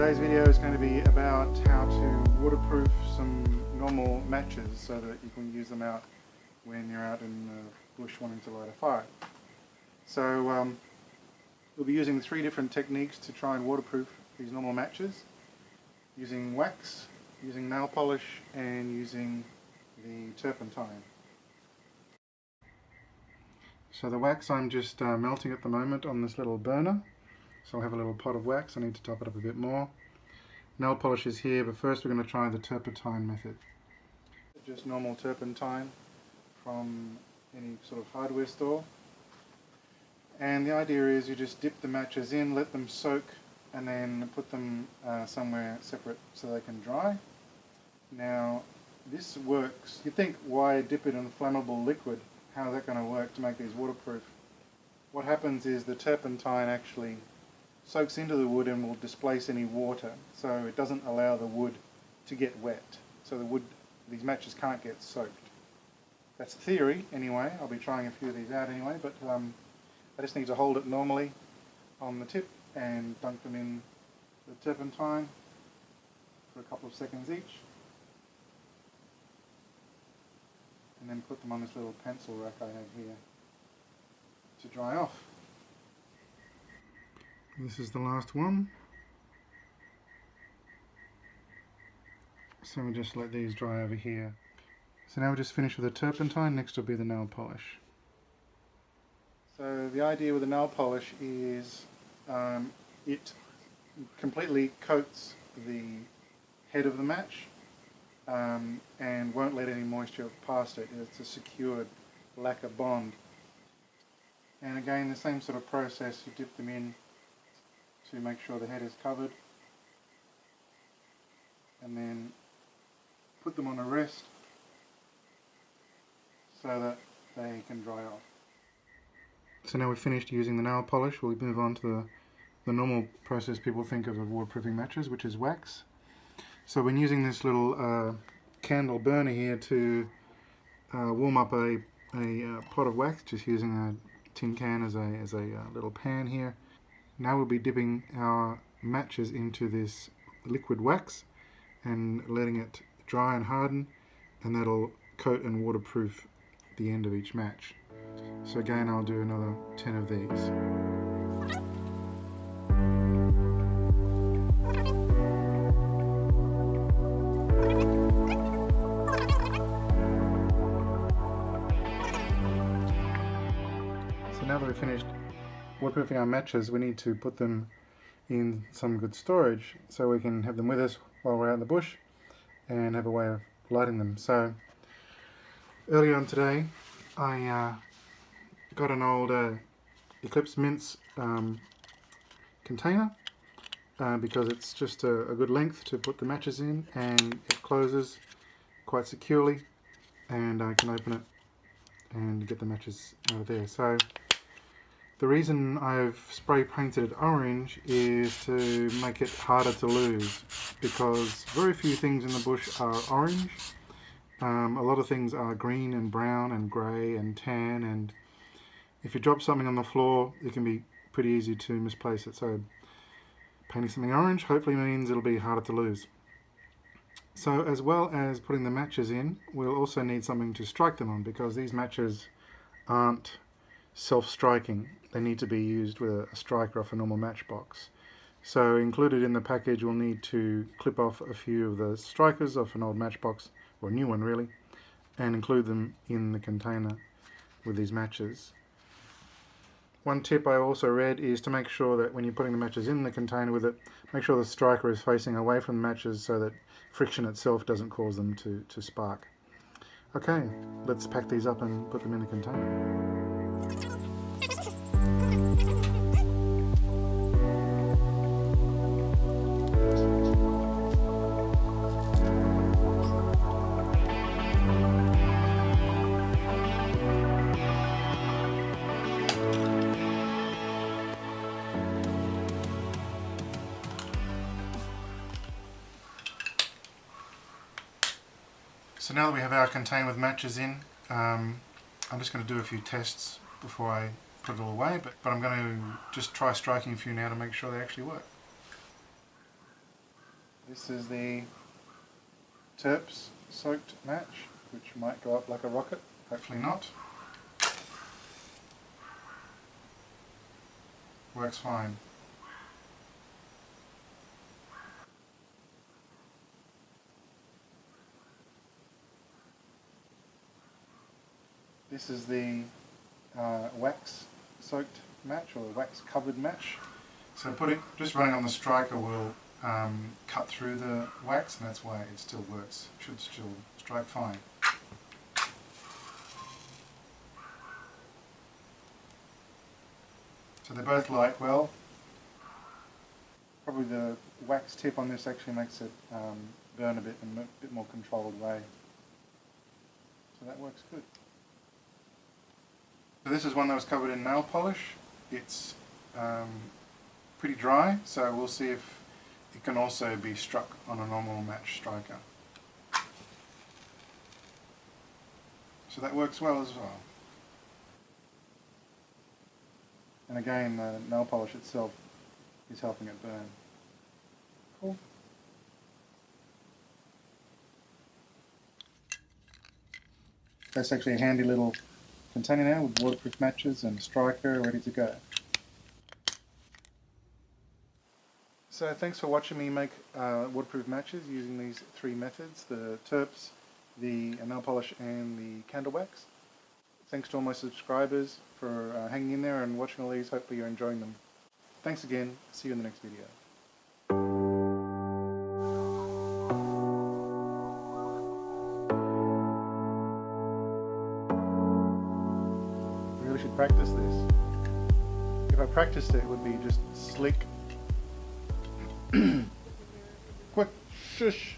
Today's video is going to be about how to waterproof some normal matches so that you can use them out when you're out in the bush wanting to light a fire. So we'll be using 3 different techniques to try and waterproof these normal matches, using wax, using nail polish, and using the turpentine. So the wax I'm just melting at the moment on this little burner. So I'll have a little pot of wax. I need to top it up a bit more. Nail polish is here, but first we're going to try the turpentine method. Just normal turpentine from any sort of hardware store. And the idea is you just dip the matches in, let them soak, and then put them somewhere separate so they can dry. Now this works. You think, why dip it in flammable liquid? How is that going to work to make these waterproof? What happens is the turpentine actually soaks into the wood and will displace any water, so it doesn't allow the wood to get wet. So these matches can't get soaked. That's theory anyway. I'll be trying a few of these out anyway, but I just need to hold it normally on the tip and dunk them in the turpentine for a couple of seconds each, and then put them on this little pencil rack I have here to dry off. This is the last one. So we'll just let these dry over here. So now we'll just finish with the turpentine, next will be the nail polish. So the idea with the nail polish is it completely coats the head of the match and won't let any moisture past it. It's a secured lacquer bond. And again, the same sort of process, you dip them in to make sure the head is covered, and then put them on a rest so that they can dry off. So now we've finished using the nail polish, we'll move on to the normal process people think of waterproofing matches, which is wax. So we're using this little candle burner here to warm up a pot of wax, just using a tin can as a little pan here. Now we'll be dipping our matches into this liquid wax and letting it dry and harden, and that'll coat and waterproof the end of each match. So again, I'll do another 10 of these. So now that we've finished waterproofing our matches, we need to put them in some good storage so we can have them with us while we're out in the bush and have a way of lighting them. So earlier on today I got an old Eclipse Mints container because it's just a good length to put the matches in, and it closes quite securely, and I can open it and get the matches out of there. So the reason I've spray painted it orange is to make it harder to lose, because very few things in the bush are orange. A lot of things are green and brown and grey and tan, and if you drop something on the floor it can be pretty easy to misplace it. So painting something orange hopefully means it'll be harder to lose. So as well as putting the matches in, we'll also need something to strike them on, because these matches aren't self-striking. They need to be used with a striker off a normal matchbox. So included in the package, we'll need to clip off a few of the strikers off an old matchbox, or a new one really, and include them in the container with these matches. One tip I also read is to make sure that when you're putting the matches in the container with it, make sure the striker is facing away from the matches so that friction itself doesn't cause them to spark. Okay, let's pack these up and put them in the container. So now that we have our container with matches in, I'm just going to do a few tests before I put it all away, but I'm going to just try striking a few now to make sure they actually work. This is the terps soaked match, which might go up like a rocket, hopefully not. Works fine. This is the wax soaked match, or wax covered match. So just running on the striker will cut through the wax, and that's why it still works. It should still strike fine. So they both light well. Probably the wax tip on this actually makes it burn a bit in a bit more controlled way. So that works good. So this is one that was covered in nail polish. It's pretty dry, so we'll see if it can also be struck on a normal match striker. So that works well as well. And again, the nail polish itself is helping it burn. Cool. That's actually a handy little container now with waterproof matches and striker ready to go. So thanks for watching me make waterproof matches using these three methods: the terps, the nail polish and the candle wax. Thanks to all my subscribers for hanging in there and watching all these. Hopefully you're enjoying them. Thanks again. See you in the next video. I really should practice this. If I practiced it, it would be just slick. Quick, shush.